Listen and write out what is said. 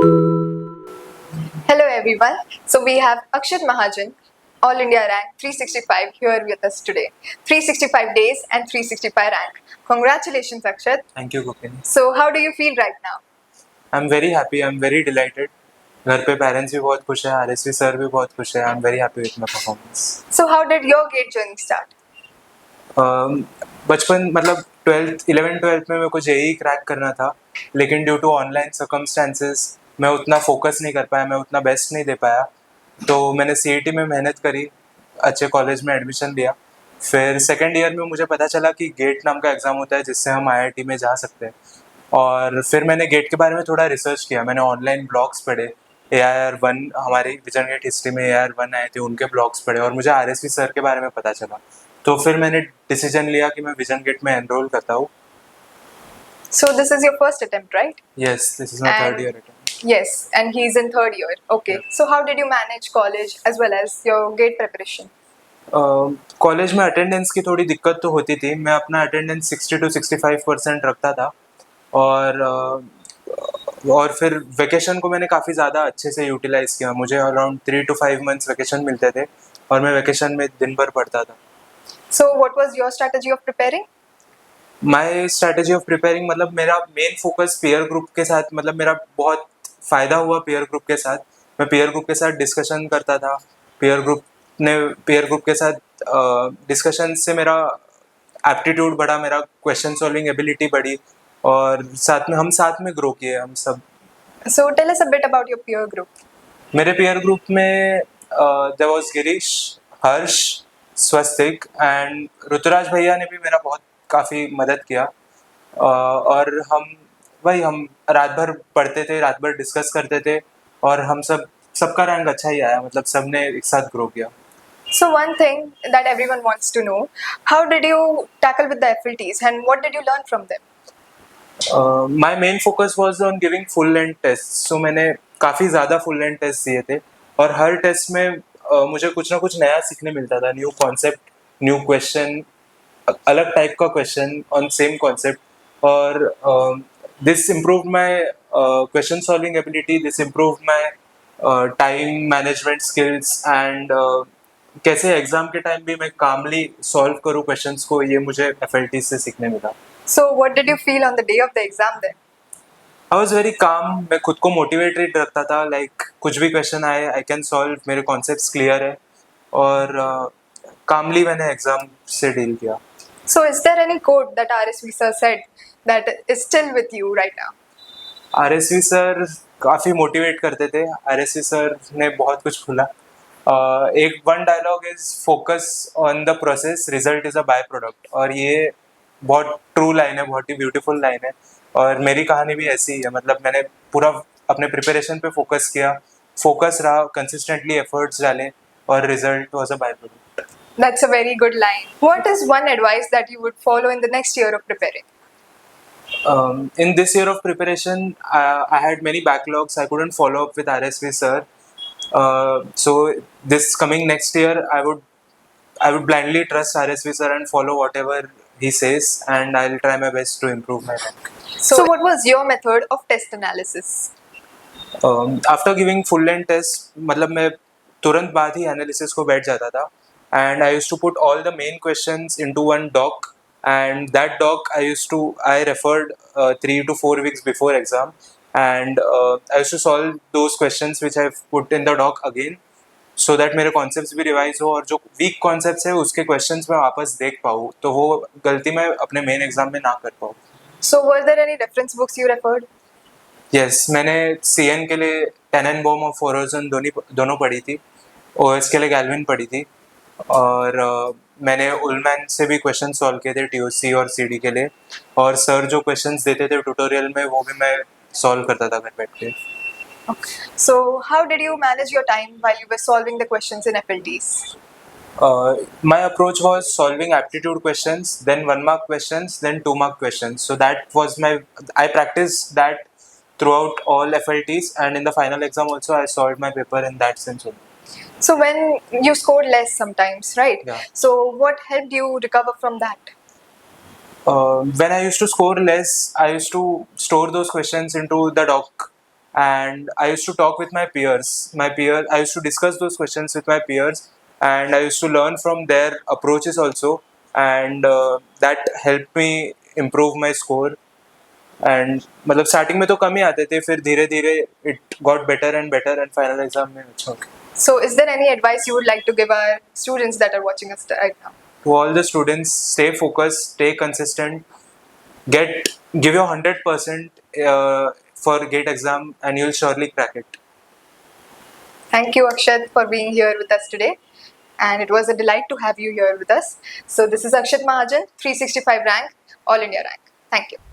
Hello everyone. So we have Akshat Mahajan, All India rank 365 here with us today. 365 days and 365 rank. Congratulations Akshat. Thank you, Gopin. So how do you feel right now? I'm very happy. I'm very delighted. घर पे parents भी बहुत खुश हैं, RSV sir भी बहुत खुश हैं. I'm very happy with my performance. So how did your GATE journey start? बचपन मतलब 11th-12th में मेरे को जेई क्रैक करना था, लेकिन ड्यू टू ऑनलाइन सर्कमस्टेंसेस मैं उतना फोकस नहीं कर पाया, मैं उतना बेस्ट नहीं दे पाया. तो मैंने सीईटी में मेहनत करी, अच्छे कॉलेज में एडमिशन लिया. फिर सेकेंड ईयर में मुझे पता चला कि गेट नाम का एग्ज़ाम होता है जिससे हम आईआईटी में जा सकते हैं. और फिर मैंने गेट के बारे में थोड़ा रिसर्च किया. मैंने ऑनलाइन ब्लॉग्स पढ़े, AIR1 हमारी विजन गेट हिस्ट्री में AIR1 आए थे, उनके ब्लॉग्स पढ़े और मुझे आरएसवी सर के बारे में पता चला. तो फिर मैंने डिसीजन लिया कि मैं विजन गेट में एनरोल करता हूँ. So this is your first attempt, right? Yes, this is my And- third year attempt. Yes, and he's in third year. Okay. Yeah. So how did you manage college as well as your GATE preparation? College में attendance की थोड़ी दिक्कत तो होती थी. मैं अपना attendance 60 to 65% रखता था. और फिर वेकेशन को मैंने काफ़ी ज़्यादा अच्छे से यूटिलाइज़ किया. मुझे अराउंड 3 to 5 months वेकेशन मिलते थे और मैं वेकेशन में दिन भर पढ़ता था. So what was your strategy of preparing? My strategy of preparing मतलब मेरा मेन फोकस पीयर ग्रुप के साथ, मतलब मेरा बहुत फ़ायदा हुआ पीयर ग्रुप के साथ. मैं पीयर ग्रुप के साथ डिस्कशन करता था. पीयर ग्रुप के साथ डिस्कशन से मेरा एप्टीट्यूड बढ़ा, मेरा क्वेश्चन सॉल्विंग एबिलिटी बढ़ी और हम साथ में ग्रो किए हम सब. So tell us a bit about your peer group. मेरे पीयर ग्रुप में there was Girish, Harsh, Swastik and Rituraj भैया ने भी मेरा बहुत काफ़ी मदद किया. और हम रात भर पढ़ते थे, रात भर डिस्कस करते थे और हम सबका रैंक अच्छा ही आया. मतलब सबने एक साथ ग्रो किया. So one thing that everyone wants to know, how did you tackle with the FLTs and what did you learn from them? My main focus was on giving full length test. So मैंने काफ़ी ज़्यादा full length test दिए थे और हर test में मुझे कुछ ना कुछ नया सीखने मिलता था. न्यू कॉन्सेप्ट, न्यू क्वेश्चन, अलग टाइप का क्वेश्चन ऑन सेम कॉन्सेप्ट. और this improve my question solving ability, this improve my time management skills and कैसे एग्जाम के टाइम भी मैं कामली सॉल्व करूँ क्वेश्चंस को, ये मुझे FLT से सीखने मिला. So what did you feel on the day of the exam then? I was very calm. मैं खुद को मोटिवेटेड रखता था. लाइक कुछ भी क्वेश्चन आए आई कैन सॉल्व, मेरे कॉन्सेप्ट्स क्लियर है और कामली मैंने एग्जाम से डील किया. So is there any quote that RSV sir said that is still with you right now? RSV sir काफ़ी मोटिवेट करते थे. आरएसवी सर ने बहुत कुछ बोला. एक one dialogue is focus on the process, result is a by product. और ये बहुत ट्रू लाइन है, बहुत ही ब्यूटीफुल लाइन है. और मेरी कहानी भी ऐसी ही है. मतलब मैंने पूरा अपने प्रिपरेशन पे फोकस किया, फोकस रहा, कंसिस्टेंटली एफर्ट्स डाले और result was a by product. That's a very good line. What is one advice that you would follow in the next year of preparing? In this year of preparation, I had many backlogs. I couldn't follow up with RSV sir. So this coming next year, I would blindly trust RSV sir and follow whatever he says, and I'll try my best to improve my rank. So what was your method of test analysis? After giving full length test, मतलब मैं तुरंत बाद ही analysis को बैठ जाता था. And I used to put all the main questions into one doc, and that doc I referred 3 to 4 weeks before exam, and I used to solve those questions which I've put in the doc again, so that मेरे concepts भी revise हो और जो weak concepts है उसके questions मैं वापस देख पाऊँ, तो वो गलती मैं अपने main exam में ना कर पाऊँ. So were there any reference books you referred? Yes, मैंने CN के लिए Tannenbaum और Forozon दोनों पढ़ी थी. OS के लिए Galvin पढ़ी थी और मैंने उलमैन से भी क्वेश्चन सॉल्व किए थे TOC और CD के लिए. और सर जो क्वेश्चंस देते थे ट्यूटोरियल में वो भी मैं सॉल्व करता था घर बैठ के. Okay. So how did you manage your time while you were solving the questions in FLTs? My approach was solving aptitude questions, then 1 mark questions, then 2 mark questions. So that was I practiced that throughout all FLTs, and in the final exam also I solved my paper in that sense only. So when you scored less sometimes, right? Yeah. So what helped you recover from that? When I used to score less, I used to store those questions into the doc and I used to talk with my peers. I used to discuss those questions with my peers, and I used to learn from their approaches also, and that helped me improve my score. And मतलब starting में तो कम ही आते थे, फिर धीरे धीरे it got better and better, and final exam में अच्छा हो गया. So, is there any advice you would like to give our students that are watching us right now? To all the students, stay focused, stay consistent, give your 100% for GATE exam, and you'll surely crack it. Thank you, Akshat, for being here with us today. And it was a delight to have you here with us. So, this is Akshat Mahajan, 365 rank, All India rank. Thank you.